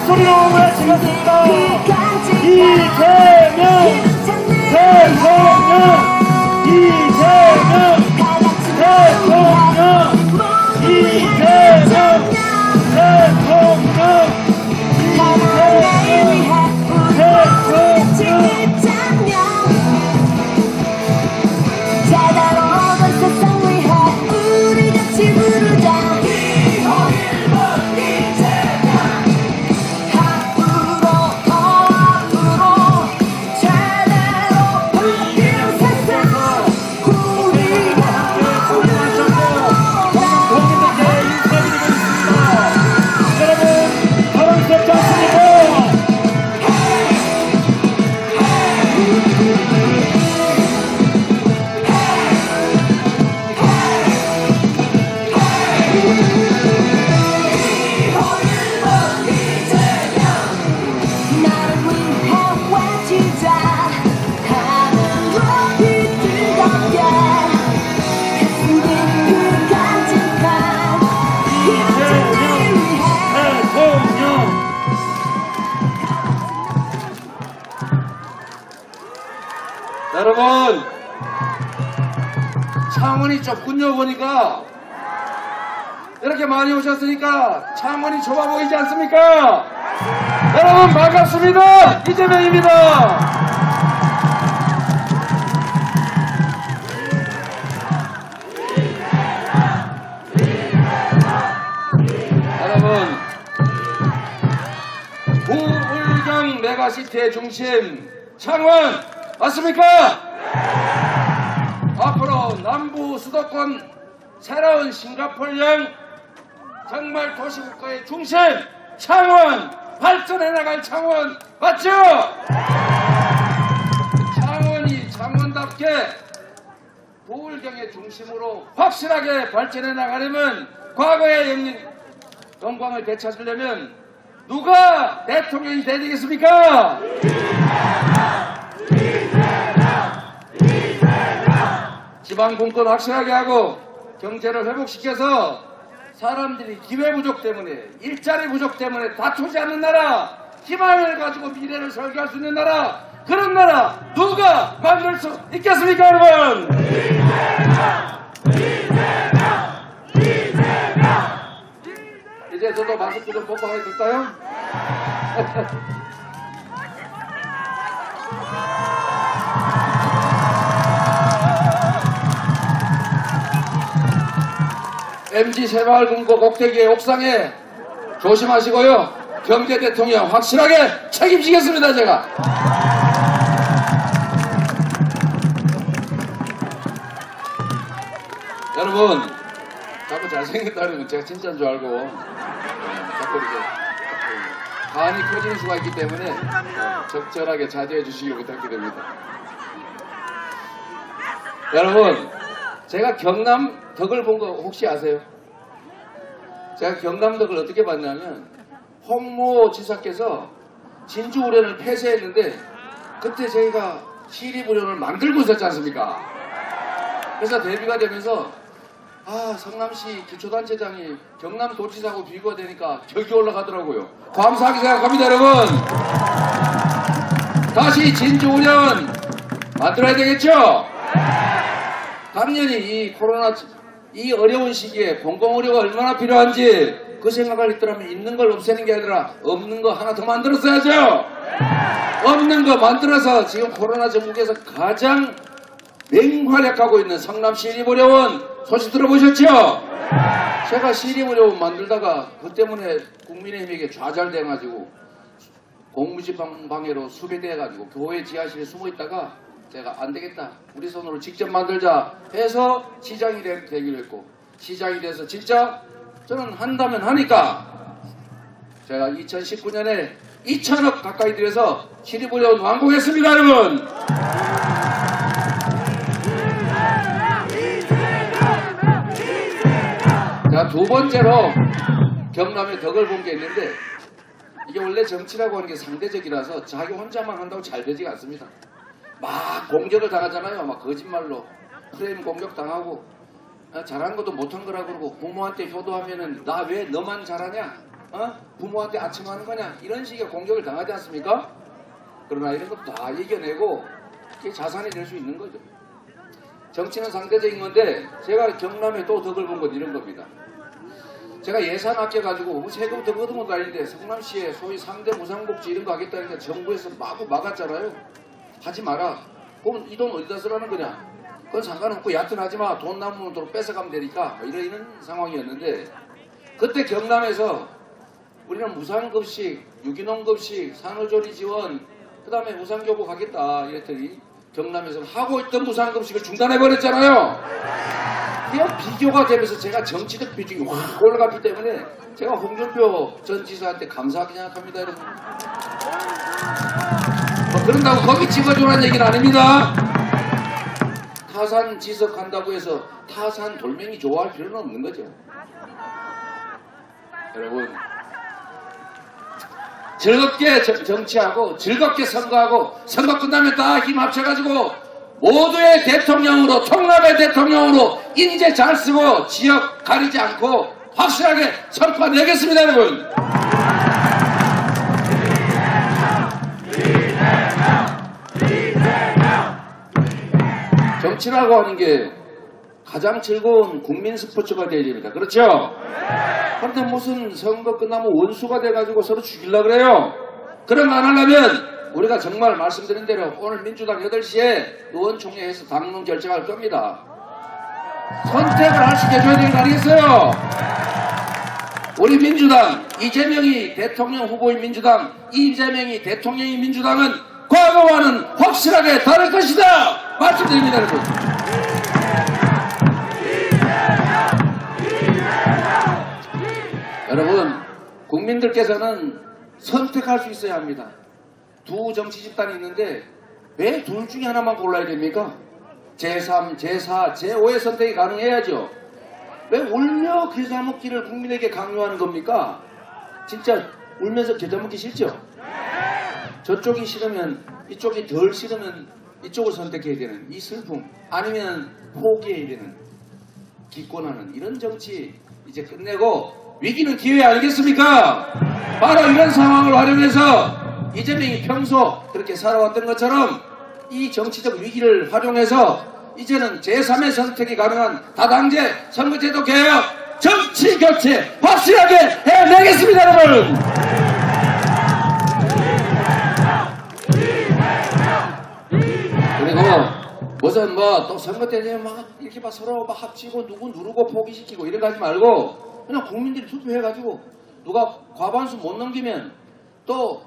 소리로 외치겠습니다. 이재명! 대통령! 이재명! 대통령! 이재명! 대통령! 여러분, 창원이 좁군요. 보니까 이렇게 많이 오셨으니까 창원이 좁아 보이지 않습니까? 여러분 반갑습니다. 이재명입니다. 여러분, 부울경 메가시티의 중심 창원 맞습니까? 앞으로 남부 수도권 새로운 싱가포르형 정말 도시국가의 중심 창원 발전해 나갈 창원 맞죠? 창원이 창원답게 부울경의 중심으로 확실하게 발전해 나가려면 과거의 영광을 되찾으려면 누가 대통령이 돼야 되겠습니까? 지방 공권 확실하게 하고 경제를 회복시켜서 사람들이 기회 부족 때문에 일자리 부족 때문에 다투지 않는 나라, 희망을 가지고 미래를 설계할 수 있는 나라, 그런 나라 누가 만들 수 있겠습니까 여러분? 이제 저도 마스크 좀 벗고 하게 될까요? MG 새마을금고 꼭대기의 옥상에 조심하시고요. 경제 대통령 확실하게 책임지겠습니다 제가. 여러분 자꾸 잘생겼다는 제가 진짜인 줄 알고 자꾸 이렇게 간이 커지는 수가 있기 때문에 적절하게 자제해 주시길 부탁드립니다. 여러분 제가 경남 덕을 본 거 혹시 아세요? 제가 경남 덕을 어떻게 봤냐면 홍모 지사께서 진주우련을 폐쇄했는데 그때 저희가 시립우련을 만들고 있었지 않습니까? 그래서 데뷔가 되면서 성남시 기초단체장이 경남도지사하고 비교가 되니까 격이 올라가더라고요. 감사하게 생각합니다 여러분. 다시 진주우련 만들어야 되겠죠? 당연히 이 코로나 이 어려운 시기에 공공의료가 얼마나 필요한지 그 생각을 했더라면 있는 걸 없애는 게 아니라 없는 거 하나 더 만들었어야죠. 없는 거 만들어서 지금 코로나 전국에서 가장 맹활약하고 있는 성남시립의료원 소식 들어보셨죠? 제가 시립의료원 만들다가 그 때문에 국민의힘에게 좌절돼가지고 공무집 방해로 수배돼가지고 교회 지하실에 숨어있다가 제가 안되겠다 우리 손으로 직접 만들자 해서 시장이 되기로 했고 시장이 돼서 진짜 저는 한다면 하니까 제가 2019년에 2천억 가까이 들여서 시립의료원 완공했습니다 여러분. 자, 두 번째로 경남의 덕을 본 게 있는데 이게 원래 정치라고 하는 게 상대적이라서 자기 혼자만 한다고 잘 되지가 않습니다. 막 공격을 당하잖아요. 막 거짓말로 프레임 공격 당하고 잘한 것도 못한 거라고 그러고 부모한테 효도하면은 나 왜 너만 잘하냐? 부모한테 아첨하는 거냐? 이런 식의 공격을 당하지 않습니까? 그러나 이런 것도 다 이겨내고 그게 자산이 될 수 있는 거죠. 정치는 상대적인 건데 제가 경남에 또 덕을 본 건 이런 겁니다. 제가 예산 아껴가지고 세금 더 걷은 것도 아닌데 성남시에 소위 3대 무상복지 이런 거 하겠다니까 정부에서 마구 막았잖아요. 하지 마라. 그럼 이 돈 어디다 쓰라는 거냐? 그건 상관없고 얕은 하지 마. 돈 남으면 돈 뺏어가면 되니까 이런 상황이었는데 그때 경남에서 우리는 무상급식, 유기농급식, 산후조리 지원 그 다음에 무상교복 하겠다 이랬더니 경남에서 하고 있던 무상급식을 중단해버렸잖아요. 그냥 비교가 되면서 제가 정치적 비중이 확 올라갔기 때문에 제가 홍준표 전 지사한테 감사하게 생각합니다 여러분. 그런다고 거기 집어주라는 얘기는 아닙니다. 타산 지석한다고 해서 타산 돌멩이 좋아할 필요는 없는 거죠. 여러분 즐겁게 정치하고 즐겁게 선거하고 선거 끝나면 다 힘 합쳐가지고 모두의 대통령으로 통합의 대통령으로 인재 잘 쓰고 지역 가리지 않고 확실하게 선포내겠습니다 여러분. 정치라고 하는 게 가장 즐거운 국민 스포츠가 되어야 됩니다. 그렇죠? 그런데 무슨 선거 끝나면 원수가 돼가지고 서로 죽이려고 그래요. 그런 거 안 하려면 우리가 정말 말씀드린 대로 오늘 민주당 8시에 의원총회에서 당론 결정할 겁니다. 선택을 할 수 있게 해줘야 되는 거 아니겠어요? 우리 민주당 이재명이 대통령 후보인 민주당 이재명이 대통령인 민주당은 과거와는 확실하게 다를 것이다 말씀드립니다 여러분. 여러분 국민들께서는 선택할 수 있어야 합니다. 두 정치 집단이 있는데 왜 둘 중에 하나만 골라야 됩니까? 제3, 제4, 제5의 선택이 가능해야죠. 왜 울며 겨자 먹기를 국민에게 강요하는 겁니까? 진짜 울면서 겨자 먹기 싫죠? 저쪽이 싫으면 이쪽이 덜 싫으면 이쪽을 선택해야 되는 이 슬픔 아니면 포기해야 되는 기권하는 이런 정치 이제 끝내고 위기는 기회 아니겠습니까? 바로 이런 상황을 활용해서 이재명이 평소 그렇게 살아왔던 것처럼 이 정치적 위기를 활용해서 이제는 제3의 선택이 가능한 다당제 선거제도 개혁 정치 교체 확실하게 해내겠습니다 여러분. 그리고 무슨 뭐 또 선거 때 막 이렇게 막 서로 막 합치고 누구 누르고 포기시키고 이런 거 하지 말고 그냥 국민들이 투표해가지고 누가 과반수 못 넘기면 또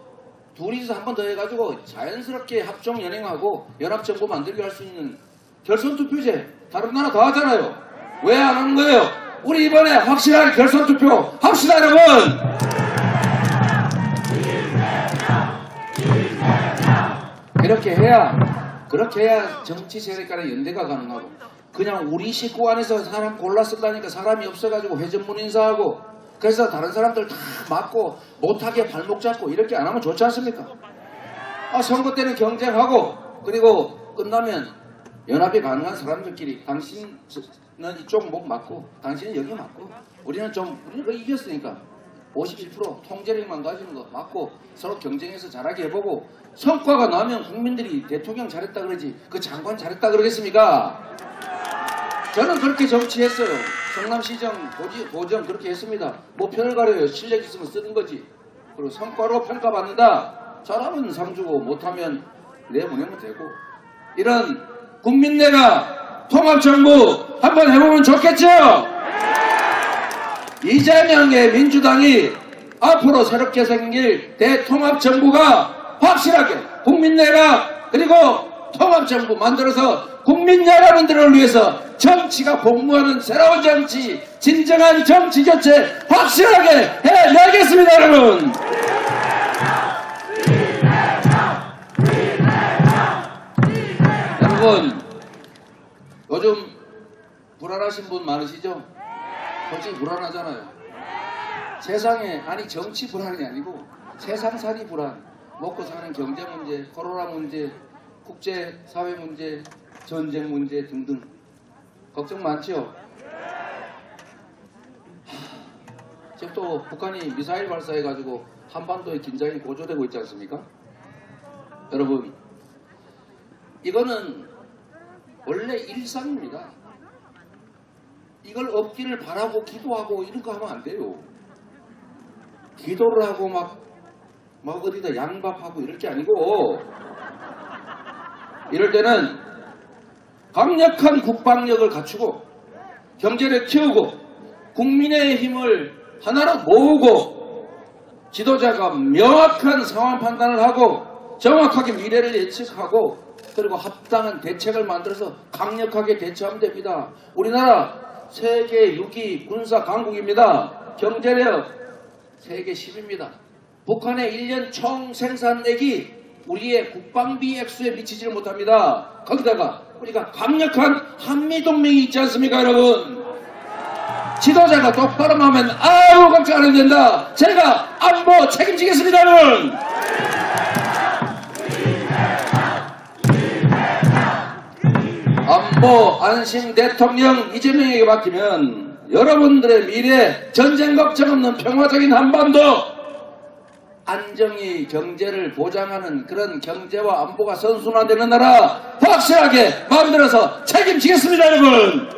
둘이서 한 번 더 해가지고 자연스럽게 합종 연행하고 연합정부 만들게 할 수 있는 결선투표제 다른 나라 다 하잖아요. 왜 안 하는 거예요? 우리 이번에 확실하게 결선투표 합시다 여러분. 그렇게 해야 정치 세력 간의 연대가 가능하고 그냥 우리 식구 안에서 사람 골라 쓴다니까 사람이 없어가지고 회전문 인사하고 그래서 다른 사람들 다 맞고 못하게 발목 잡고 이렇게 안 하면 좋지 않습니까? 선거 때는 경쟁하고 그리고 끝나면 연합이 가능한 사람들끼리 당신은 이쪽 목 맞고 당신은 여기 맞고 우리는 우리가 이겼으니까 51% 통제력만 가지는 거 맞고 서로 경쟁해서 잘하게 해보고 성과가 나면 국민들이 대통령 잘했다 그러지 그 장관 잘했다 그러겠습니까? 저는 그렇게 정치했어요. 성남시장 도정 그렇게 했습니다. 뭐 편을 가려요. 실력 있으면 쓰는 거지. 그리고 성과로 평가받는다. 잘하면 상 주고 못하면 내보내면 되고 이런 국민내가 통합정부 한번 해보면 좋겠죠? 이재명의 민주당이 앞으로 새롭게 생길 대통합정부가 확실하게 국민내각 그리고 통합정부 만들어서 국민 여러분들을 위해서 정치가 복무하는 새로운 정치, 진정한 정치 교체 확실하게 해내겠습니다, 여러분. 여러분, 요즘 불안하신 분 많으시죠? 솔직히 불안하잖아요. 세상에, 아니 정치 불안이 아니고 세상살이 불안, 먹고 사는 경제 문제, 코로나 문제, 국제 사회 문제, 전쟁 문제 등등 걱정 많죠? 지금 또 북한이 미사일 발사해가지고 한반도의 긴장이 고조되고 있지 않습니까? 여러분, 이거는 원래 일상입니다. 이걸 없기를 바라고 기도하고 이런 거 하면 안 돼요. 기도를 하고 막 어디다 양밥하고 이럴 게 아니고, 이럴 때는 강력한 국방력을 갖추고 경제를 키우고 국민의 힘을 하나로 모으고 지도자가 명확한 상황 판단을 하고 정확하게 미래를 예측하고 그리고 합당한 대책을 만들어서 강력하게 대처하면 됩니다. 우리나라 세계 6위 군사 강국입니다. 경제력 세계 10위입니다. 북한의 1년 총 생산액이 우리의 국방비 액수에 미치지를 못합니다. 거기다가 우리가 강력한 한미동맹이 있지 않습니까, 여러분? 지도자가 똑바로 하면 아유 걱정 안 해도 된다. 제가 안보 책임지겠습니다, 여러분. 안보 안심 대통령 이재명에게 맡기면 여러분들의 미래, 전쟁 걱정 없는 평화적인 한반도, 안정이 경제를 보장하는 그런 경제와 안보가 선순환되는 나라 확실하게 만들어서 책임지겠습니다, 여러분.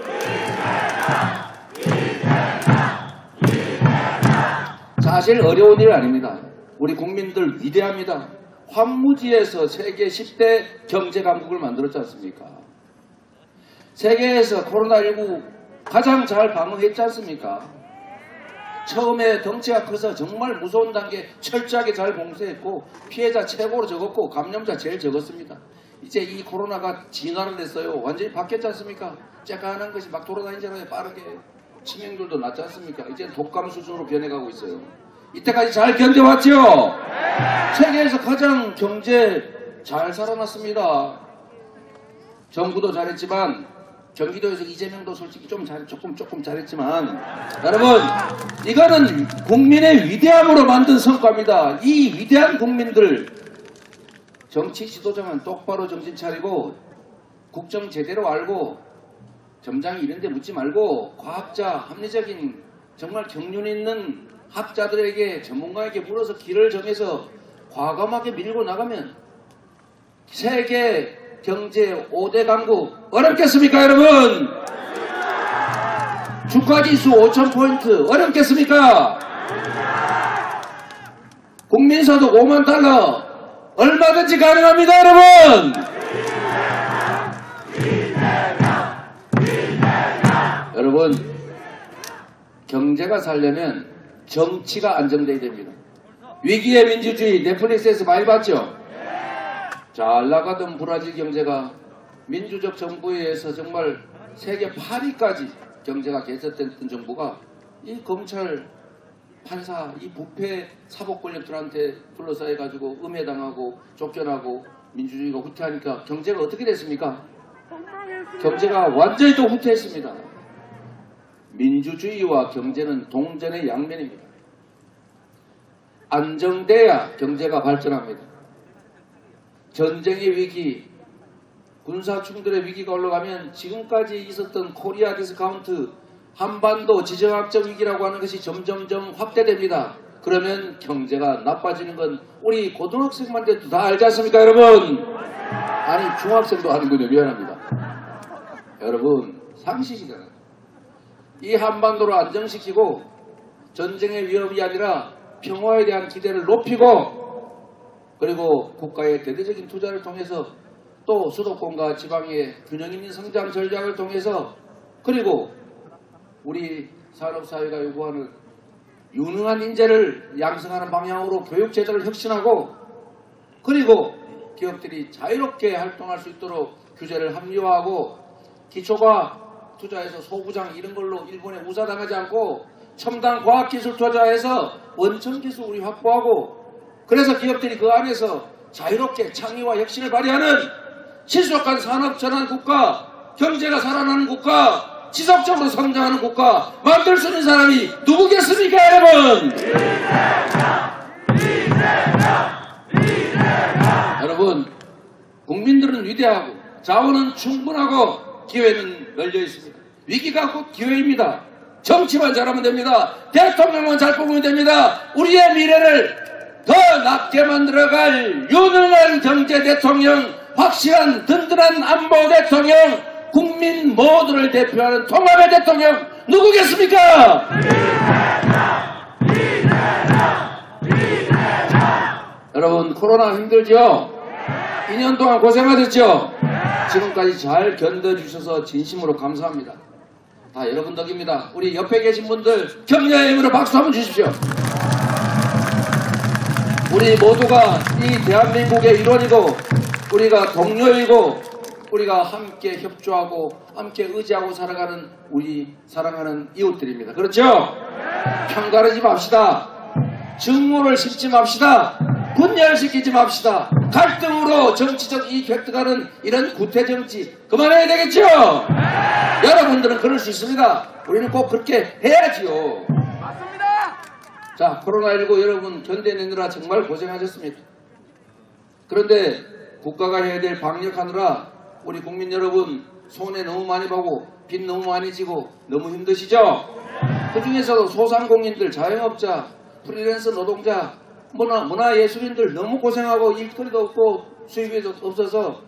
사실 어려운 일 아닙니다. 우리 국민들 위대합니다. 황무지에서 세계 10대 경제 강국을 만들었지 않습니까? 세계에서 코로나19 가장 잘 방어했지 않습니까? 처음에 덩치가 커서 정말 무서운 단계 철저하게 잘 봉쇄했고 피해자 최고로 적었고 감염자 제일 적었습니다. 이제 이 코로나가 진화를 했어요. 완전히 바뀌었지 않습니까? 쬐깐한 것이 막 돌아다니잖아요. 빠르게. 치명률도 낮지 않습니까? 이제 독감 수준으로 변해가고 있어요. 이때까지 잘 견뎌왔죠? 세계에서 가장 경제 잘 살아났습니다. 정부도 잘했지만 경기도에서 이재명도 솔직히 조금 잘했지만 여러분, 이거는 국민의 위대함으로 만든 성과입니다. 이 위대한 국민들, 정치 지도자만 똑바로 정신 차리고 국정 제대로 알고 점장이 이런 데 묻지 말고 과학자, 합리적인 정말 경륜 있는 학자들에게, 전문가에게 물어서 길을 정해서 과감하게 밀고 나가면 세계 경제 5대 강국 어렵겠습니까, 여러분? 주가지수 5,000포인트 어렵겠습니까? 국민소득 5만 달러 얼마든지 가능합니다, 여러분! 여러분, 경제가 살려면 정치가 안정돼야 됩니다. 위기의 민주주의 넷플릭스에서 많이 봤죠? 잘 나가던 브라질 경제가 민주적 정부에 의해서 정말 세계 8위까지 경제가 개선됐던 정부가 이 검찰, 판사, 이 부패 사법 권력들한테 둘러싸여가지고 음해당하고 쫓겨나고 민주주의가 후퇴하니까 경제가 어떻게 됐습니까? 경제가 완전히 또 후퇴했습니다. 민주주의와 경제는 동전의 양면입니다. 안정돼야 경제가 발전합니다. 전쟁의 위기, 군사 충돌의 위기가 올라가면 지금까지 있었던 코리아 디스카운트, 한반도 지정학적 위기라고 하는 것이 점점점 확대됩니다. 그러면 경제가 나빠지는 건 우리 고등학생만 돼도 다 알지 않습니까, 여러분? 아니, 중학생도 아는군요. 미안합니다. 여러분, 상식이잖아요. 이 한반도를 안정시키고 전쟁의 위협이 아니라 평화에 대한 기대를 높이고, 그리고 국가의 대대적인 투자를 통해서 또 수도권과 지방의 균형 있는 성장 전략을 통해서, 그리고 우리 산업사회가 요구하는 유능한 인재를 양성하는 방향으로 교육제도를 혁신하고, 그리고 기업들이 자유롭게 활동할 수 있도록 규제를 합리화하고, 기초과 투자해서 소부장 이런 걸로 일본에 우사당하지 않고 첨단 과학기술 투자해서 원천기술 우리 확보하고, 그래서 기업들이 그 안에서 자유롭게 창의와 혁신을 발휘하는 신속한 산업 전환 국가, 경제가 살아나는 국가, 지속적으로 성장하는 국가 만들 수 있는 사람이 누구겠습니까, 여러분? 여러분, 국민들은 위대하고 자원은 충분하고 기회는 널려 있습니다. 위기가 곧 기회입니다. 정치만 잘하면 됩니다. 대통령만 잘 뽑으면 됩니다. 우리의 미래를 더 낮게 만들어갈 유능한 경제 대통령, 확실한 든든한 안보 대통령, 국민 모두를 대표하는 통합의 대통령 누구겠습니까? 여러분, 코로나 힘들죠? 2년 동안 고생하셨죠? 지금까지 잘 견뎌주셔서 진심으로 감사합니다. 다 여러분 덕입니다. 우리 옆에 계신 분들 격려의 힘으로 박수 한번 주십시오. 우리 모두가 이 대한민국의 일원이고, 우리가 동료이고, 우리가 함께 협조하고 함께 의지하고 살아가는 우리 사랑하는 이웃들입니다. 그렇죠? 편가르지 맙시다. 증오를 심지 맙시다. 분열시키지 맙시다. 갈등으로 정치적 이익 획득하는 이런 구태정치 그만해야 되겠죠? 여러분들은 그럴 수 있습니다. 우리는 꼭 그렇게 해야지요. 맞습니다. 자, 코로나19 여러분 견뎌내느라 정말 고생하셨습니다. 그런데 국가가 해야 될 방역하느라 우리 국민 여러분 손해 너무 많이 보고 빚 너무 많이 지고 너무 힘드시죠? 그 중에서도 소상공인들, 자영업자, 프리랜서 노동자, 문화예술인들 너무 고생하고 일거리도 없고 수입이 없어서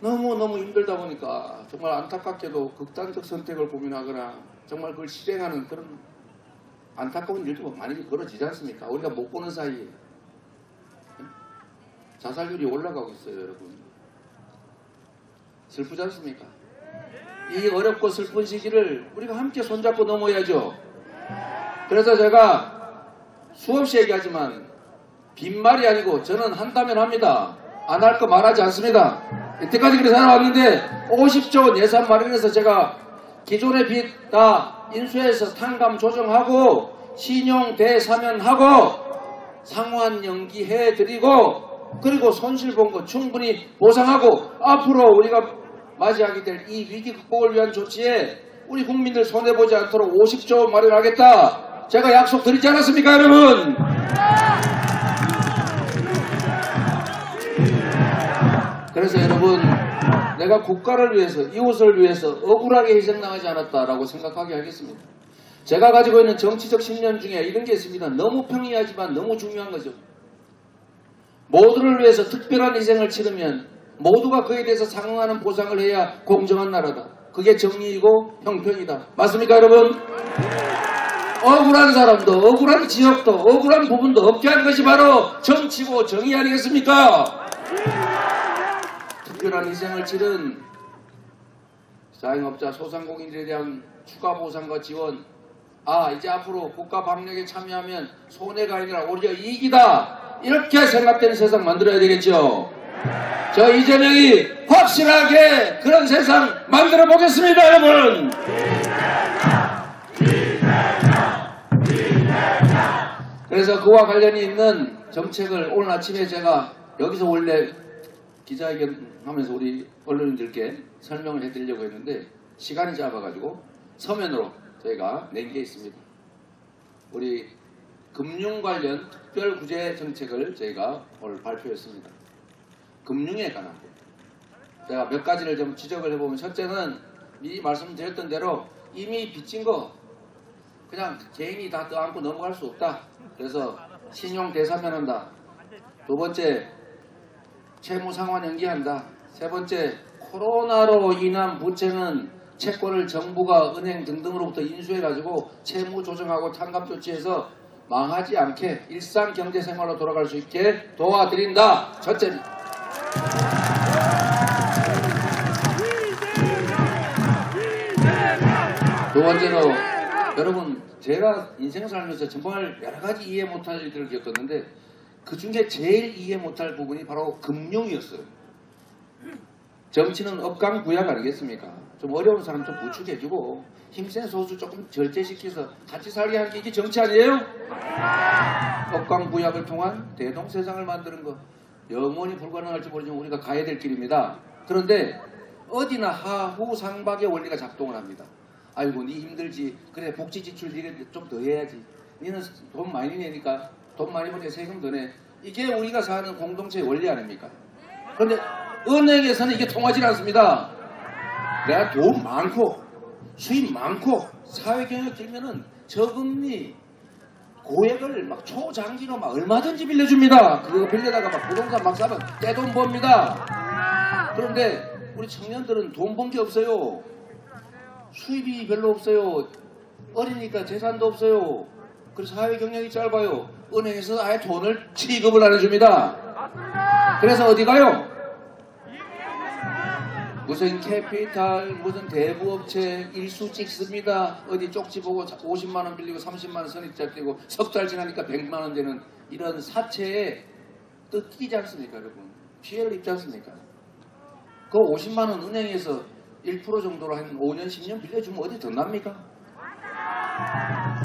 너무 힘들다 보니까 정말 안타깝게도 극단적 선택을 고민하거나 정말 그걸 실행하는 그런 안타까운 일도 많이 벌어지지 않습니까? 우리가 못 보는 사이에 자살률이 올라가고 있어요, 여러분. 슬프지 않습니까? 이 어렵고 슬픈 시기를 우리가 함께 손잡고 넘어야죠. 그래서 제가 수없이 얘기하지만 빈말이 아니고 저는 한다면 합니다. 안 할 거 말하지 않습니다. 이때까지 그렇게 살아왔는데 50조 예산 마련해서 제가 기존의 빚 다 인수해서 탕감 조정하고 신용 대사면하고 상환 연기해드리고 그리고 손실 본 거 충분히 보상하고 앞으로 우리가 맞이하게 될 이 위기 극복을 위한 조치에 우리 국민들 손해보지 않도록 50조 마련하겠다. 제가 약속 드리지 않았습니까, 여러분? 그래서 여러분, 내가 국가를 위해서, 이웃을 위해서 억울하게 희생당하지 않았다라고 생각하게 하겠습니다. 제가 가지고 있는 정치적 신념 중에 이런 게 있습니다. 너무 평이하지만 너무 중요한 거죠. 모두를 위해서 특별한 희생을 치르면 모두가 그에 대해서 상응하는 보상을 해야 공정한 나라다. 그게 정의이고 형평이다. 맞습니까, 여러분? 억울한 사람도, 억울한 지역도, 억울한 부분도 없게 한 것이 바로 정치고 정의 아니겠습니까? 특별한 희생을 치른 자영업자, 소상공인들에 대한 추가 보상과 지원, 이제 앞으로 국가 방역에 참여하면 손해가 아니라 오히려 이익이다. 이렇게 생각되는 세상 만들어야 되겠죠. 저 이재명이 확실하게 그런 세상 만들어 보겠습니다, 여러분. 그래서 그와 관련이 있는 정책을 오늘 아침에 제가 여기서 원래 기자회견 하면서 우리 언론인들께 설명을 해드리려고 했는데 시간이 짧아가지고 서면으로 저희가 낸 게 있습니다. 우리 금융 관련 특별구제 정책을 저희가 오늘 발표했습니다. 금융에 관한 것. 제가 몇 가지를 좀 지적을 해보면, 첫째는 미리 말씀드렸던 대로 이미 빚진 거 그냥 개인이 다 떠안고 넘어갈 수 없다. 그래서 신용 대사면한다. 두 번째, 채무 상환 연기한다. 세 번째, 코로나로 인한 부채는 채권을 정부가 은행 등등으로부터 인수해가지고 채무 조정하고 탕감 조치해서 망하지 않게 일상 경제 생활로 돌아갈 수 있게 도와드린다. 첫째입니다. 두 번째로 여러분, 제가 인생 살면서 정말 여러 가지 이해 못할 일들을 겪었는데 그 중에 제일 이해 못할 부분이 바로 금융이었어요. 정치는 업강부약 아니겠습니까? 좀 어려운 사람 좀 부축해주고 힘센 소수 조금 절제시켜서 같이 살게 하는 게 이게 정치 아니에요? 업강부약을 통한 대동세상을 만드는 거 영원히 불가능할지 모르지만 우리가 가야 될 길입니다. 그런데 어디나 하후 상박의 원리가 작동을 합니다. 아이고 니 힘들지. 그래 복지 지출 니네 좀 더 해야지. 니는 돈 많이 내니까 돈 많이 버니까 세금 더 내. 이게 우리가 사는 공동체의 원리 아닙니까? 그런데 은행에서는 이게 통하지 않습니다. 내가 돈 많고 수입 많고 사회경력 들면은 저금리 고액을 막 초장기로 막 얼마든지 빌려줍니다. 그거 빌려다가 막 부동산 막 사면 떼돈 법니다. 그런데 우리 청년들은 돈 번 게 없어요. 수입이 별로 없어요. 어리니까 재산도 없어요. 그래서 사회 경력이 짧아요. 은행에서 아예 돈을 취급을 안 해줍니다. 그래서 어디 가요? 무슨 캐피탈, 무슨 대부업체 일수 찍습니다. 어디 쪽지 보고 50만원 빌리고 30만원 선입자 떼고 석 달 지나니까 100만원 되는 이런 사채에 뜯기지 않습니까, 여러분? 피해를 입지 않습니까? 그 50만원 은행에서 1% 정도로 한 5년, 10년 빌려주면 어디 더 납니까?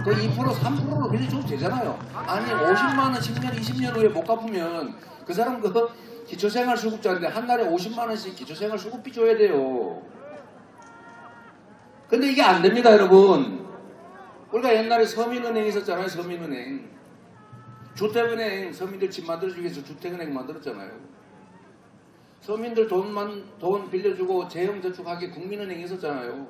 그 2%, 3%로 빌려주면 되잖아요. 아니 50만원 10년, 20년 후에 못 갚으면 그 사람 그 기초생활수급자인데 한 달에 50만원씩 기초생활수급비 줘야 돼요. 근데 이게 안 됩니다, 여러분. 우리가 옛날에 서민은행 있었잖아요, 서민은행. 주택은행, 서민들 집 만들어주기 위해서 주택은행 만들었잖아요. 서민들 돈 빌려주고 재형저축하게 국민은행이 있었잖아요.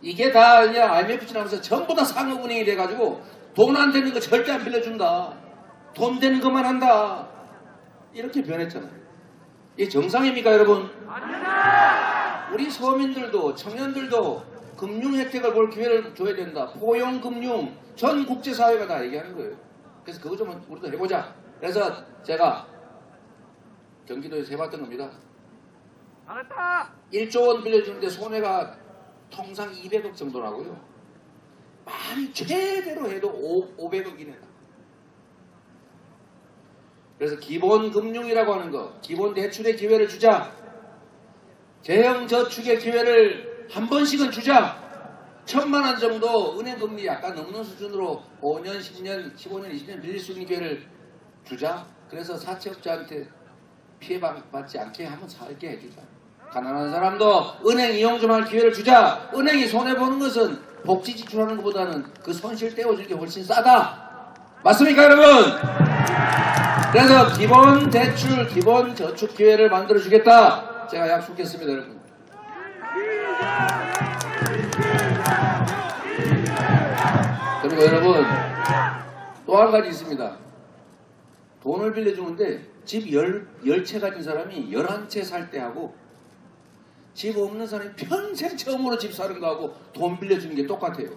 이게 다 그냥 IMF 지나면서 전부 다 상업은행이 돼가지고 돈 안 되는 거 절대 안 빌려준다. 돈 되는 것만 한다. 이렇게 변했잖아요. 이게 정상입니까, 여러분? 아닙니다. 우리 서민들도 청년들도 금융 혜택을 볼 기회를 줘야 된다. 포용금융, 전 국제사회가 다 얘기하는 거예요. 그래서 그거 좀 우리도 해보자. 그래서 제가 경기도에서 해봤던 겁니다. 1조 원 빌려주는데 손해가 통상 200억 정도 나고요. 많이 최대로 해도 500억 이내다. 그래서 기본금융이라고 하는 거, 기본 대출의 기회를 주자. 재형저축의 기회를 한 번씩은 주자. 1,000만 원 정도 은행 금리 약간 넘는 수준으로 5년, 10년, 15년, 20년 빌릴 수 있는 기회를 주자. 그래서 사채업자한테 피해받지 않게 한번 살게 해주자. 가난한 사람도 은행 이용 좀 할 기회를 주자. 은행이 손해보는 것은 복지 지출하는 것보다는 그 손실 떼어주는 게 훨씬 싸다. 맞습니까, 여러분? 그래서 기본 대출, 기본 저축 기회를 만들어 주겠다. 제가 약속했습니다, 여러분. 그리고 여러분, 또 한 가지 있습니다. 돈을 빌려주는데 집 10채 가진 사람이 11채 살 때 하고 집 없는 사람이 평생 처음으로 집 사는 거하고 돈 빌려주는 게 똑같아요.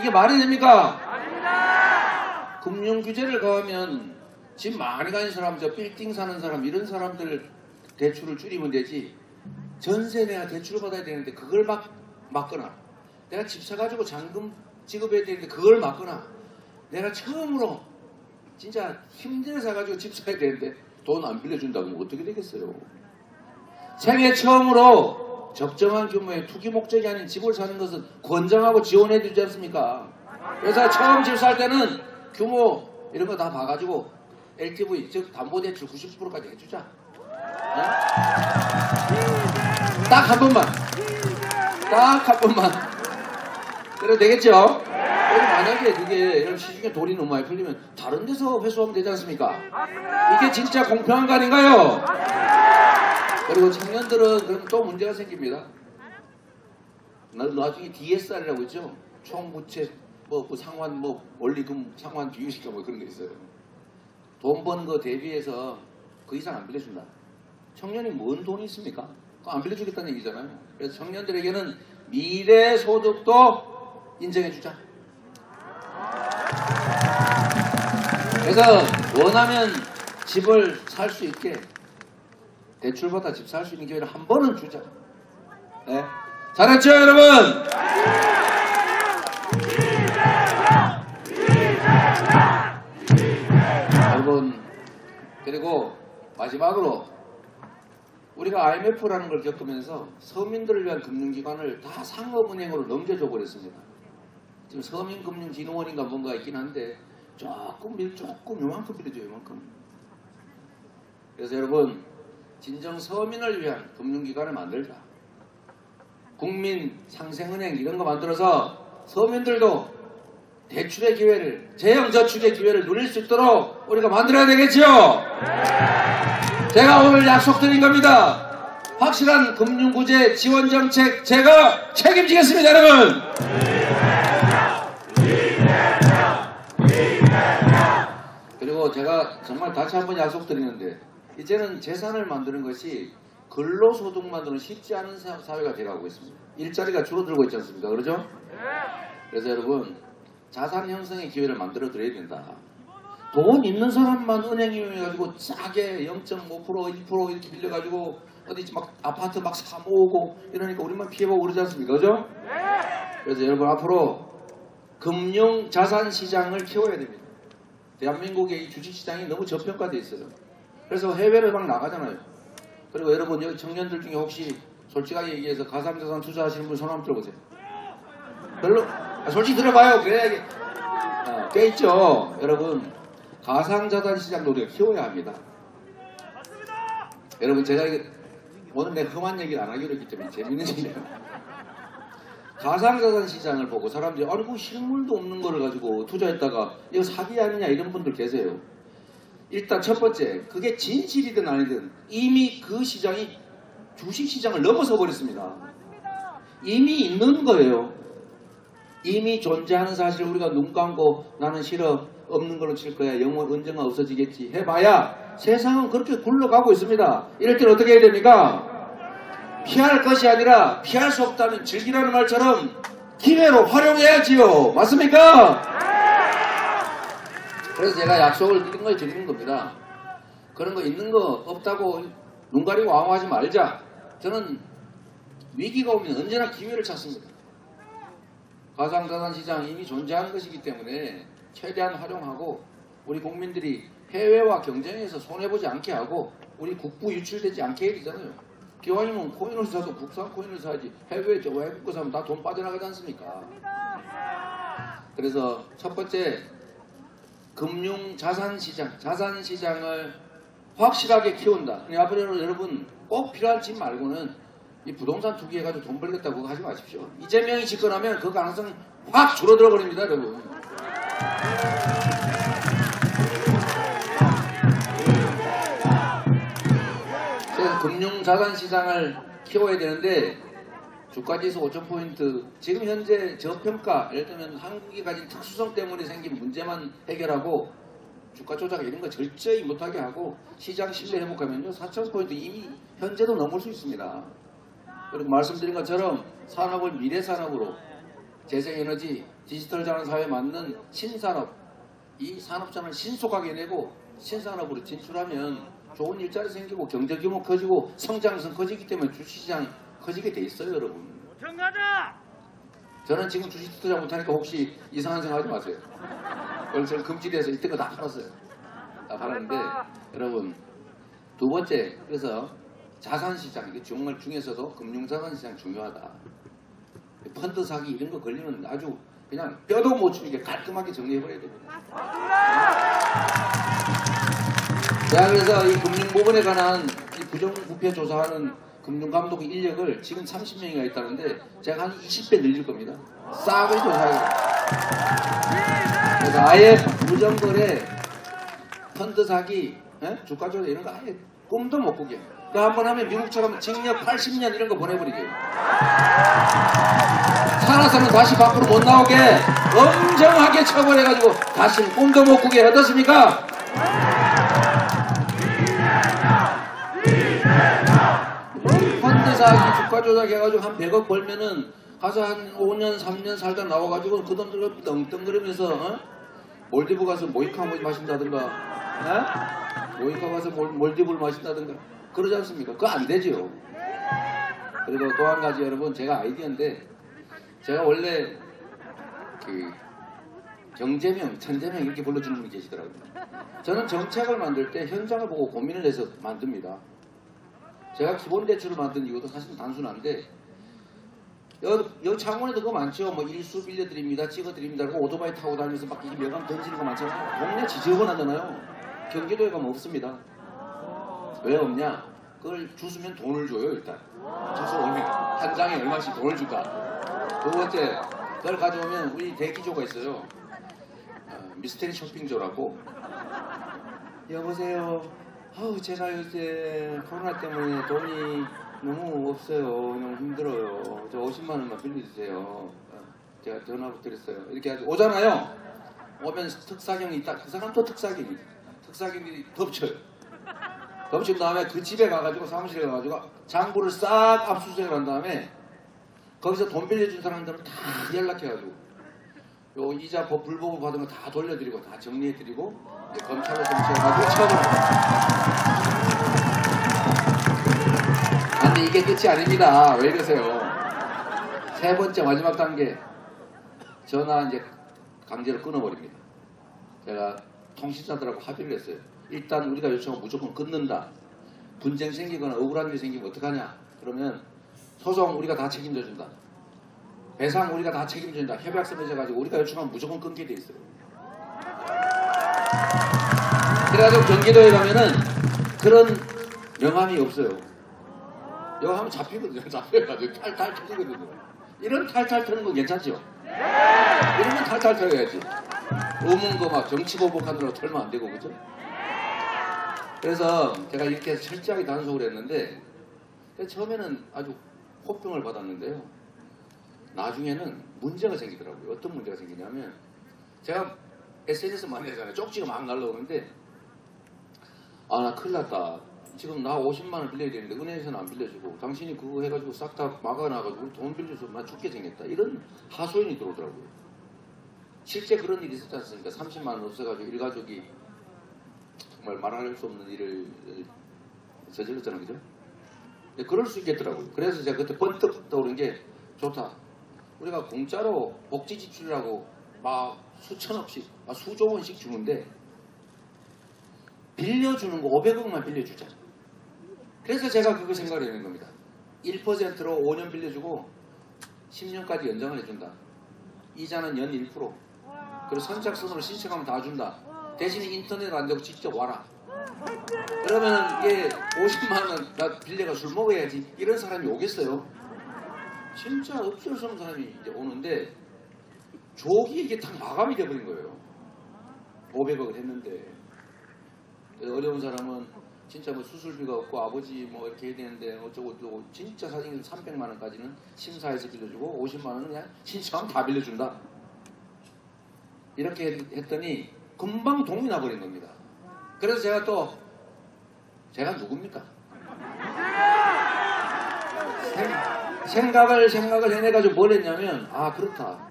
이게 말이 됩니까? 아닙니다. 금융규제를 가하면 집 많이 가진 사람, 저 빌딩 사는 사람 이런 사람들 대출을 줄이면 되지. 전세 내가 대출을 받아야 되는데 그걸 막거나 내가 집 사가지고 잔금 지급해야 되는데 그걸 막거나 내가 처음으로 진짜 힘들어서 가지고 집 사야 되는데 돈 안 빌려준다고 하면 어떻게 되겠어요? 생애 처음으로 적정한 규모의 투기 목적이 아닌 집을 사는 것은 권장하고 지원해 주지 않습니까? 그래서 처음 집 살 때는 규모 이런 거 다 봐가지고 LTV 즉 담보대출 90%까지 해주자. 네? 딱 한 번만. 딱 한 번만. 그래도 되겠죠? 만약에 그게 이런 시중에 돈이 너무 많이 풀리면 다른 데서 회수하면 되지 않습니까? 이게 진짜 공평한 거 아닌가요? 그리고 청년들은 그럼 또 문제가 생깁니다. 나중에 DSR이라고 있죠? 총부채 상환 원리금 상환 비율이니까 그런 게 있어요. 돈 버는 거 대비해서 그 이상 안 빌려준다. 청년이 뭔 돈이 있습니까? 그거 안 빌려주겠다는 얘기잖아요. 그래서 청년들에게는 미래 소득도 인정해주자. 그래서 원하면 집을 살 수 있게 대출받아 집 살 수 있는 기회를 한 번은 주자. 네. 잘했죠, 여러분? 그리고 마지막으로 우리가 IMF라는 걸 겪으면서 서민들을 위한 금융기관을 다 상업은행으로 넘겨줘 버렸습니다. 지금 서민금융진흥원인가 뭔가 있긴 한데 조금 요만큼 빌려줘요. 요만큼. 그래서 여러분 진정 서민을 위한 금융기관을 만들자. 국민 상생은행 이런 거 만들어서 서민들도 대출의 기회를, 재형저축의 기회를 누릴 수 있도록 우리가 만들어야 되겠죠? 제가 오늘 약속드린 겁니다. 확실한 금융구제 지원정책 제가 책임지겠습니다, 여러분! 그리고 제가 정말 다시 한번 약속드리는데 이제는 재산을 만드는 것이 근로소득만으로는 쉽지 않은 사회가 되어가고 있습니다. 일자리가 줄어들고 있지 않습니까? 그러죠? 그래서 여러분 자산 형성의 기회를 만들어 드려야 된다. 돈 있는 사람만 은행 이용해가지고 싸게 0.5% 1% 이렇게 빌려가지고 어디 막 아파트 막 사 모으고 이러니까 우리만 피해보고 그러지 않습니까? 그죠? 그래서 여러분 앞으로 금융 자산 시장을 키워야 됩니다. 대한민국의 이 주식시장이 너무 저평가되어 있어요. 그래서 해외를 막 나가잖아요. 그리고 여러분 여기 청년들 중에 혹시 솔직하게 얘기해서 가상자산 투자하시는 분 손 한번 들어보세요. 별로 솔직히 들어봐요. 그래야 꽤 있죠. 여러분 가상자산 시장도 우리가 키워야 합니다. 여러분 제가 오늘 내 험한 얘기를 안 하기로 했기 때문에 재밌는 얘기예요. 가상자산 시장을 보고 사람들이 아이고 실물도 없는 거를 가지고 투자했다가 이거 사기 아니냐 이런 분들 계세요. 일단 첫 번째 그게 진실이든 아니든 이미 그 시장이 주식시장을 넘어서 버렸습니다. 이미 있는 거예요. 이미 존재하는 사실을 우리가 눈 감고 나는 싫어 없는 걸로 칠 거야 영원 언젠가 없어지겠지 해봐야 세상은 그렇게 굴러가고 있습니다. 이럴 때는 어떻게 해야 됩니까? 피할 것이 아니라 피할 수 없다는 즐기라는 말처럼 기회로 활용해야지요. 맞습니까? 그래서 제가 약속을 드린 걸 드리는 겁니다. 그런 거 있는 거 없다고 눈 가리고 왕호하지 말자. 저는 위기가 오면 언제나 기회를 찾습니다. 가상자산 시장 이미 존재하는 것이기 때문에 최대한 활용하고 우리 국민들이 해외와 경쟁에서 손해보지 않게 하고 우리 국부 유출되지 않게 해야 되잖아요. 기왕이면 코인을 사도 국산 코인을 사야지 해외에 저 외국 거 사면 다 돈 빠져나가지 않습니까? 그래서 첫 번째 금융 자산시장, 자산시장을 확실하게 키운다. 앞으로 여러분 꼭 필요한 집 말고는 이 부동산 투기해가지고 돈 벌겠다고 그거 하지 마십시오. 이재명이 집권하면 그 가능성 확 줄어들어 버립니다, 여러분. 그래서 금융 자산시장을 키워야 되는데 주가지수 5,000포인트 지금 현재 저평가 예를 들면 한국이 가진 특수성 때문에 생긴 문제만 해결하고 주가 조작 이런 거 절저히 못하게 하고 시장 신뢰 회복하면요 4,000포인트 이미 현재도 넘을 수 있습니다. 그리고 말씀드린 것처럼 산업을 미래산업으로 재생에너지 디지털 자산사회에 맞는 신산업 이 산업장을 신속하게 내고 신산업으로 진출하면 좋은 일자리 생기고 경제규모 커지고 성장성 커지기 때문에 주식시장 커지게 돼 있어요, 여러분. 저는 지금 주식 투자 못하니까 혹시 이상한 생각하지 마세요. 원래 저는 금지돼서 이때 거 다 팔았어요. 다 팔았는데 여러분 두 번째 그래서 자산시장 이게 정말 중에서도 금융자산시장 중요하다. 펀드 사기 이런 거 걸리면 아주 그냥 뼈도 못 추리게 깔끔하게 정리해버려야 됩니다. 자 그래서 이 금융부분에 관한 이 부정부패 조사하는 금융감독 인력을 지금 30명이가 있다는데 제가 한 20배 늘릴 겁니다. 싹을 조사해요. 그래서 아예 부정거래, 펀드 사기, 주가 조작 이런 거 아예 꿈도 못 꾸게. 그 한번 하면 미국처럼 징역 80년 이런 거 보내버리게요. 살아서는 다시 밖으로 못 나오게 엄정하게 처벌해가지고 다시는 꿈도 못 꾸게. 어떻습니까? 펀드 사기, 주가 조작 해가지고 한 100억 벌면은 가서 한 5년, 3년 살다 나와가지고 그 돈 들고 떵떵거리면서 몰디브 가서 모히카 마신다든가 모히카 가서 몰디브를 마신다든가 그러지 않습니까? 그거 안 되죠. 그리고 또 한 가지 여러분 제가 아이디어인데 제가 원래 그 정재명, 천재명 이렇게 불러주는 분이 계시더라고요. 저는 정책을 만들 때 현장을 보고 고민을 해서 만듭니다. 제가 기본대출을 만든 이유도 사실 단순한데 여기 창원에도 그거 많죠. 뭐 일수 빌려드립니다, 찍어드립니다. 그리고 오토바이 타고 다니면서 막 이게 명함 던지는 거 많잖아요. 동네 지저분하잖아요. 경기도에 가면 없습니다. 왜 없냐? 그걸 주시면 돈을 줘요. 일단 주소 오면 한 장에 얼마씩 돈을 준다. 두 번째, 그걸 가져오면 우리 대기조가 있어요. 미스테리 쇼핑조라고. 여보세요. 제가 요새 코로나 때문에 돈이 너무 없어요. 너무 힘들어요. 저 50만 원만 빌려주세요. 제가 전화로 드렸어요. 이렇게 아주 오잖아요. 오면 특사경이 있다. 그 사람 또 특사경이. 특사경이 덮쳐요. 덮친 다음에 그 집에 가가지고 사무실에 가가지고 장부를 싹 압수수색을 한 다음에 거기서 돈 빌려준 사람들은 다 연락해가지고 요 이자 불법을 받은 거 다 돌려드리고 다 정리해드리고 검찰로 송치해가지고 처벌을. 근데 이게 끝이 아닙니다. 왜 이러세요? 세 번째 마지막 단계 전화 이제 강제로 끊어버립니다. 제가 통신사들하고 합의를 했어요. 일단 우리가 요청을 무조건 끊는다. 분쟁 생기거나 억울한 일 생기면 어떡하냐? 그러면 소송 우리가 다 책임져 준다. 배상 우리가 다 책임져 준다. 협약서 맺어가지고 우리가 요청하면 무조건 끊게 돼 있어요. 그래가지고 경기도에 가면은 그런 명함이 없어요. 여기 하면 잡히거든요. 잡혀가지고 탈탈 터지거든요. 이런 탈탈 터는 거 괜찮죠? 이러면 탈탈 터야지. 의문 거 막 정치 보복하느라고 털면 안 되고, 그죠? 그래서 제가 이렇게 철저하게 단속을 했는데 처음에는 아주 호평을 받았는데요. 나중에는 문제가 생기더라고요. 어떤 문제가 생기냐면 제가 SNS 많이 하잖아요. 쪽지가 막 날라오는데 나 큰일 났다. 지금 나 50만 원 빌려야 되는데 은행에서는 안 빌려주고 당신이 그거 해가지고 싹 다 막아놔가지고 돈 빌려서 나 죽게 생겼다. 이런 하소연이 들어오더라고요. 실제 그런 일이 있었지 않습니까? 30만 원 없어가지고 일가족이 정말 말할 수 없는 일을 저질렀잖아요. 그죠? 근데 그럴 수 있겠더라고요. 그래서 제가 그때 번뜩 떠오른 게 좋다. 우리가 공짜로 복지 지출이라고 막 수천억씩, 수조 원씩 주는데 빌려주는 거 500억만 빌려주자. 그래서 제가 그거 생각을 해낸 겁니다. 1%로 5년 빌려주고 10년까지 연장을 해준다. 이자는 연 1%. 그리고 선착순으로 신청하면 다 준다. 대신에 인터넷 안 되고 직접 와라. 그러면 이게 50만 원 나 빌려가 술 먹어야지. 이런 사람이 오겠어요? 진짜 없을 수 없는 사람이 이제 오는데 조기 이게 다 마감이 돼버린 거예요. 500억을 했는데. 어려운 사람은 진짜 뭐 수술비가 없고 아버지 뭐 이렇게 해야 되는데 어쩌고 진짜 사실 300만 원까지는 심사해서 빌려주고 50만 원은 그냥 신청하면 다 빌려준다. 이렇게 했더니 금방 동이 나버린 겁니다. 그래서 제가 누굽니까? 생각을 해내가지고 뭘 했냐면 그렇다.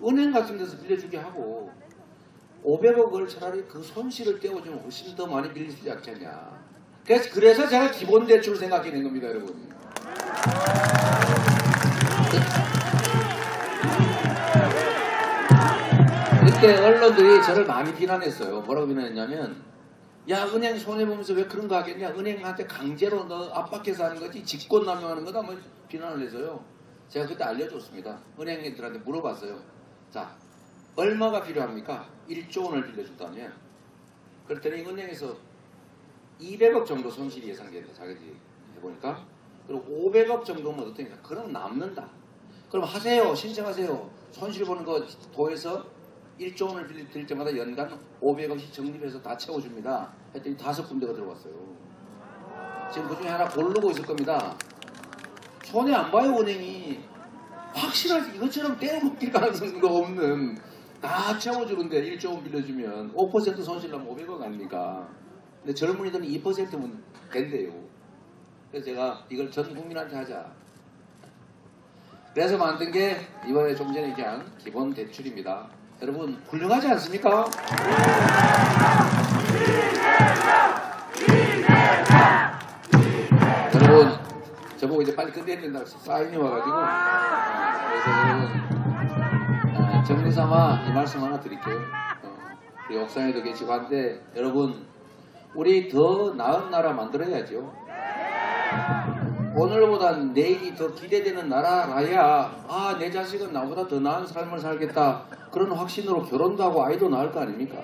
은행 같은 데서 빌려주게 하고 500억을 차라리 그 손실을 떼어주면 훨씬 더 많이 빌릴 수 있지 않겠냐. 그래서 제가 기본대출을 생각해낸 겁니다, 여러분. 그때 언론들이 저를 많이 비난했어요. 뭐라고 비난했냐면 야, 은행 손해보면서 왜 그런 거 하겠냐. 은행한테 강제로 너 압박해서 하는 거지 직권남용하는 거다 뭐 비난을 해서요. 제가 그때 알려줬습니다. 은행들한테 물어봤어요. 자, 얼마가 필요합니까? 1조 원을 빌려준다면. 그랬더니 은행에서 200억 정도 손실이 예상된다. 자기들이 해보니까. 그리고 500억 정도면 어떻게 합니까? 그럼 남는다. 그럼 하세요. 신청하세요. 손실 보는 거 더해서 1조 원을 빌릴 때마다 연간 500억씩 적립해서 다 채워줍니다. 했더니 5군데가 들어왔어요. 지금 그중에 하나 고르고 있을 겁니다. 손해 안 봐요, 은행이. 확실하지. 이것처럼 떼어먹길 가능성도 없는 다 채워주는데 1조 원 빌려주면 5% 손실 나면 500억 아닙니까? 근데 젊은이들은 2%면 된대요. 그래서 제가 이걸 전 국민한테 하자. 그래서 만든 게 이번에 좀 전에 얘기한 기본 대출입니다. 여러분 훌륭하지 않습니까? 여러분 저보고 이제 빨리 끝내야 된다고 사인이 와가지고 그래서 여러분 정리삼아 이 말씀 하나 드릴게요. 우리 옥상에도 계시고 한데 여러분 우리 더 나은 나라 만들어야죠. 오늘보다 내일이 더 기대되는 나라라야 내 자식은 나보다 더 나은 삶을 살겠다 그런 확신으로 결혼도 하고 아이도 낳을 거 아닙니까?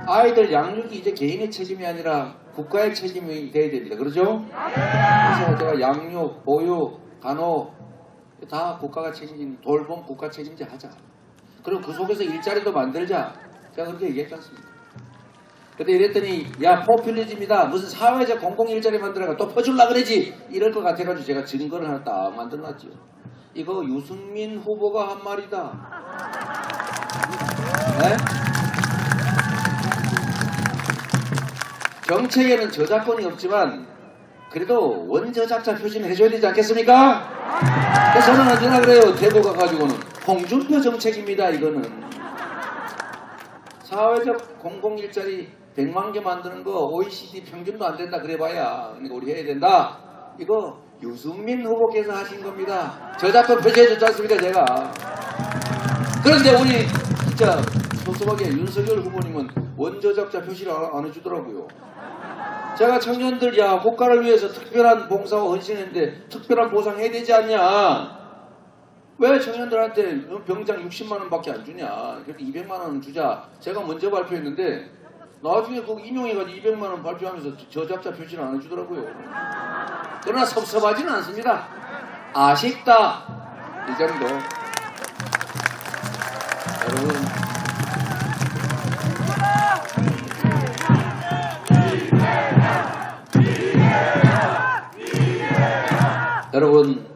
아이들 양육이 이제 개인의 책임이 아니라 국가의 책임이 돼야 됩니다. 그렇죠? 그래서 제가 양육, 보육, 간호 다 국가가 책임진 돌봄 국가 책임제 하자. 그리고 그 속에서 일자리도 만들자. 제가 그렇게 얘기했지 않습니까? 근데 이랬더니 야 포퓰리즘이다. 무슨 사회적 공공 일자리 만들어가 또 퍼줄라 그러지. 이럴 것 같아가지고 제가 증거를 하나 딱 만들어놨죠. 이거 유승민 후보가 한 말이다. 네? 정책에는 저작권이 없지만 그래도 원저작자 표시는 해줘야 되지 않겠습니까? 그래서 저는 언제나 그래요. 대구 가가지고는 홍준표 정책입니다. 이거는 사회적 공공일자리 100만 개 만드는 거 OECD 평균도 안 된다 그래봐야 그러니까 우리 해야 된다. 이거 유승민 후보께서 하신 겁니다. 저작권 표시해줬지 않습니까 제가. 그런데 우리 진짜 소소하게 윤석열 후보님은 원저작자 표시를 안 해주더라고요. 제가 청년들 야 국가를 위해서 특별한 봉사와 헌신했는데 특별한 보상 해야 되지 않냐. 왜 청년들한테 병장 60만 원밖에 안 주냐. 그래도 200만 원 주자. 제가 먼저 발표했는데 나중에 그거 인용해가지고 200만 원 발표하면서 저작자 표시를 안 해주더라고요. 그러나 섭섭하지는 않습니다. 아쉽다. 이 정도. 여러분 여러분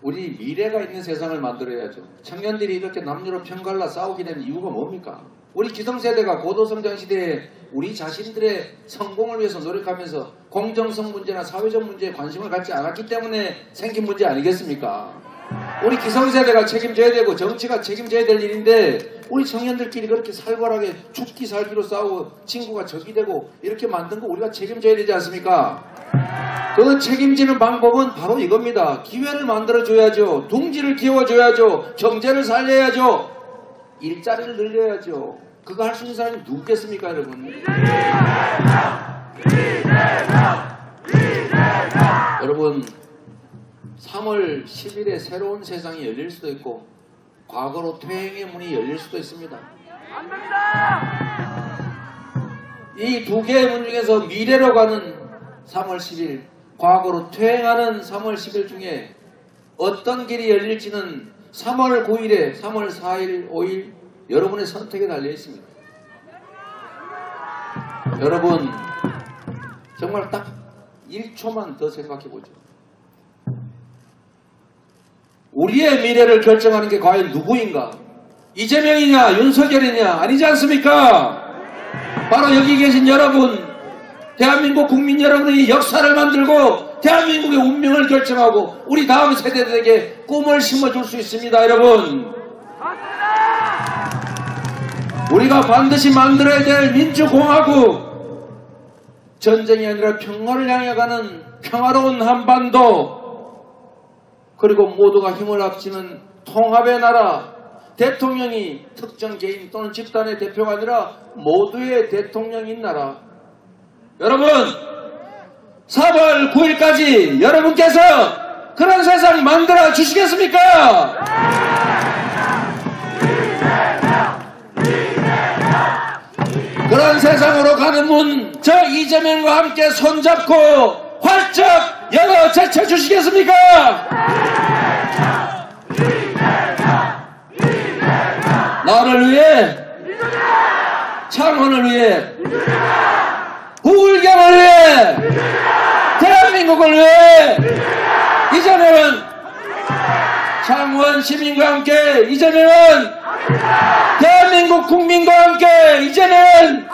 우리 미래가 있는 세상을 만들어야죠. 청년들이 이렇게 남녀로 편갈라 싸우게 된 이유가 뭡니까? 우리 기성세대가 고도성장 시대에 우리 자신들의 성공을 위해서 노력하면서 공정성 문제나 사회적 문제에 관심을 갖지 않았기 때문에 생긴 문제 아니겠습니까? 우리 기성세대가 책임져야 되고 정치가 책임져야 될 일인데 우리 청년들끼리 그렇게 살벌하게 죽기 살기로 싸우고 친구가 적이 되고 이렇게 만든 거 우리가 책임져야 되지 않습니까? 그 책임지는 방법은 바로 이겁니다. 기회를 만들어줘야죠. 둥지를 키워줘야죠. 경제를 살려야죠. 일자리를 늘려야죠. 그거 할 수 있는 사람이 누구겠습니까 여러분? 여러분 3월 10일에 새로운 세상이 열릴 수도 있고 과거로 퇴행의 문이 열릴 수도 있습니다. 이 두 개의 문 중에서 미래로 가는 3월 10일 과거로 퇴행하는 3월 10일 중에 어떤 길이 열릴지는 3월 9일에 3월 4일 5일 여러분의 선택에 달려 있습니다. 여러분 정말 딱 1초만 더 생각해 보죠. 우리의 미래를 결정하는 게 과연 누구인가? 이재명이냐 윤석열이냐 아니지 않습니까? 바로 여기 계신 여러분 대한민국 국민 여러분이 역사를 만들고 대한민국의 운명을 결정하고 우리 다음 세대들에게 꿈을 심어줄 수 있습니다. 여러분 우리가 반드시 만들어야 될 민주공화국 전쟁이 아니라 평화를 향해 가는 평화로운 한반도 그리고 모두가 힘을 합치는 통합의 나라 대통령이 특정 개인 또는 집단의 대표가 아니라 모두의 대통령인 나라 여러분 4월 9일까지 여러분께서 그런 세상 만들어 주시겠습니까? 그런 세상으로 가는 문 저 이재명과 함께 손잡고 활짝 열어 제쳐 주시겠습니까? 나를 위해 창원을 위해 부울경을 위해 대한민국을 위해 이재명은 창원 시민과 함께 이재명은 대한민국 국민과 함께 이재명은